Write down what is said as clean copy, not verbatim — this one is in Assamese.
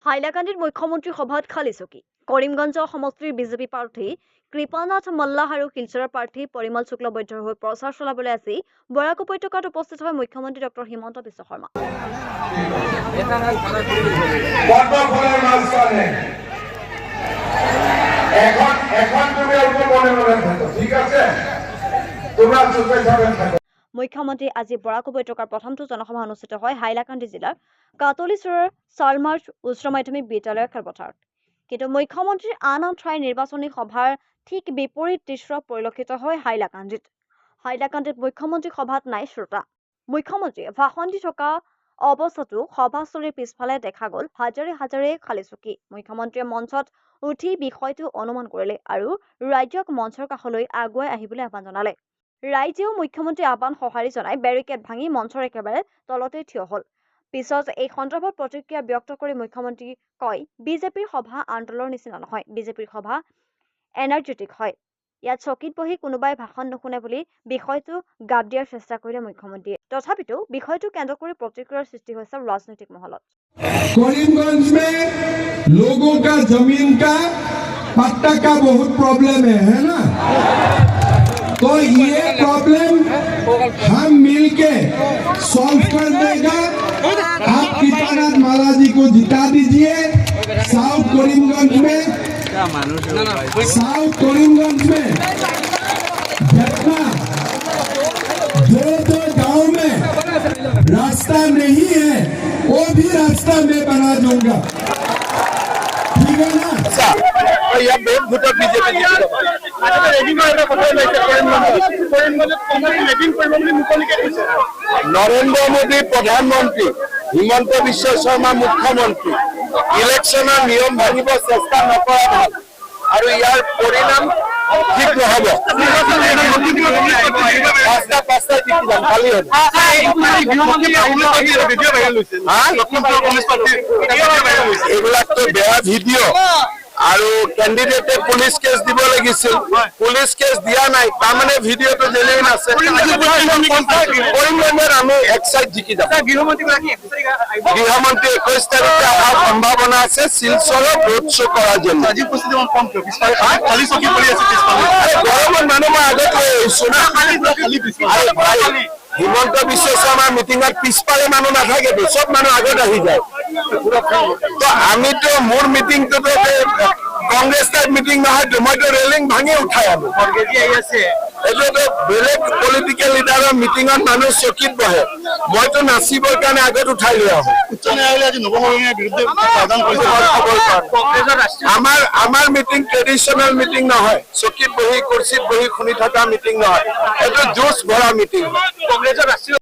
হাইলাকান্দিত মুখ্যমন্ত্ৰী সভাত খালী চকী। কৰিমগঞ্জ সমষ্টিৰ বিজেপি প্ৰাৰ্থী কৃপানাথ মল্লাহ আৰু শিলচৰৰ প্ৰাৰ্থী পৰিমল শুক্লবৈদ্যৰ হৈ প্ৰচাৰ চলাবলৈ আজি বৰাক উপত্যকাত উপস্থিত হয় মুখ্যমন্ত্ৰী ডক্টৰ হিমন্ত বিশ্ব শৰ্মা। মুখ্যমন্ত্ৰী আজি বৰাক উপত্যকাৰ প্ৰথমটো জনসভা অনুষ্ঠিত হয় হাইলাকান্দি জিলাৰ কাটলিচৰৰ চালমাৰ্চ উচ্চ মাধ্যমিক বিদ্যালয়ৰ খেলপথাৰত। কিন্তু মুখ্যমন্ত্ৰীৰ আন ঠাইৰ নিৰ্বাচনী সভাৰ ঠিক বিপৰীত দৃশ্য পৰিলক্ষিত হয় হাইলাকান্দিত। হাইলাকান্দিত মুখ্যমন্ত্ৰী সভাত নাই শ্ৰোতা। মুখ্যমন্ত্ৰীয়ে ভাষণ দি থকা অৱস্থাতো সভাস্থলীৰ পিছফালে দেখা গ'ল হাজাৰে হাজাৰে খালী চকী। মুখ্যমন্ত্ৰীয়ে মঞ্চত উঠি বিষয়টো অনুমান কৰিলে আৰু ৰাজ্যক মঞ্চৰ কাষলৈ আগুৱাই আহিবলৈ আহ্বান জনালে। ৰাইজেও মুখ্যমন্ত্ৰীৰ আহ্বান সঁহাৰি জনাই বেৰিকেড ভাঙি মঞ্চৰ একেবাৰে তলতে থিয় হ'ল। পিছত এই সন্দৰ্ভত প্ৰতিক্ৰিয়া ব্যক্ত কৰি মুখ্যমন্ত্ৰী কয়, বিজেপিৰ সভা আন দলৰ নিচিনা নহয়, বিজেপিৰ সভা এনাৰ্জেটিক হয়। ইয়াত চকীত বহি কোনোবাই ভাষণ নুশুনে বুলি বিষয়টো গাপ দিয়াৰ চেষ্টা কৰিলে মুখ্যমন্ত্ৰীয়ে। তথাপিতো বিষয়টো কেন্দ্ৰ কৰি প্ৰতিক্ৰিয়াৰ সৃষ্টি হৈছে ৰাজনৈতিক মহলত। करीमगंज में लोगों का जमीन का पट्टा का बहुत प्रॉब्लम है ना? तो ये प्रॉब्लम हम मिलके सॉल्व कर देगा। आप कृपानाथ माला जी को जिता दीजिए। साउथ करीमगंज में जितना दो गांव में रास्ता नहीं है वो भी रास्ता मैं बना दूंगा, ठीक है ना? নরেন্দ্র মোদী প্রধানমন্ত্রী, হিমন্ত বিশ্ব শর্মা মুখ্যমন্ত্রী ইলেকশনের নিয়ম ভাঙিব চেষ্টা নকৰা ভাল আৰু ইয়াৰ পৰিণাম ঠিক নহব। এইবিলাকতো বেয়া ভিডিঅ' আৰু কেণ্ডিডেটে পুলিচ কেছ দিব লাগিছিল, পুলিচ কেছ দিয়া নাই, তাৰমানে ভিডিঅ'টো জেনেই আছে। কৰিমগঞ্জত আমি এক চাইড জিকি যাম। গৃহমন্ত্ৰী 21 তাৰিখে অহাৰ সম্ভাৱনা আছে শিলচৰত ৰোড শ্ব' কৰাৰ জন্য। গৰমত মানুহ মই আগত লৈ আহিছো। হিমন্ত বিশ্ব শৰ্মাৰ মিটিঙত পিছফালে মানুহ নাথাকেতো, চব মানুহ আগত আহি যায়। তো আমিতো মোৰ মিটিংটোতো কংগ্ৰেছ টাইপ মিটিং নহয়তো, মইতো ৰেলিং ভাঙি উঠাই আনো। এইটোতো বেলেগ পলিটিকেল লিডাৰৰ মিটিঙত মানুহ চকীত বহে, মইতো নাচিবৰ কাৰণে আগত উঠাই লৈ আহো। উচ্চ ন্যায়ালয়ে আজি নৱমীৰ বিৰুদ্ধে আমাৰ মিটিং ট্ৰেডিশ্যনেল মিটিং নহয়, চকীত বহি কুৰ্চীত বহি শুনি থকা মিটিং নহয়, এইটো জোচ ভৰা মিটিং। কংগ্ৰেছৰ ৰাষ্ট্ৰীয়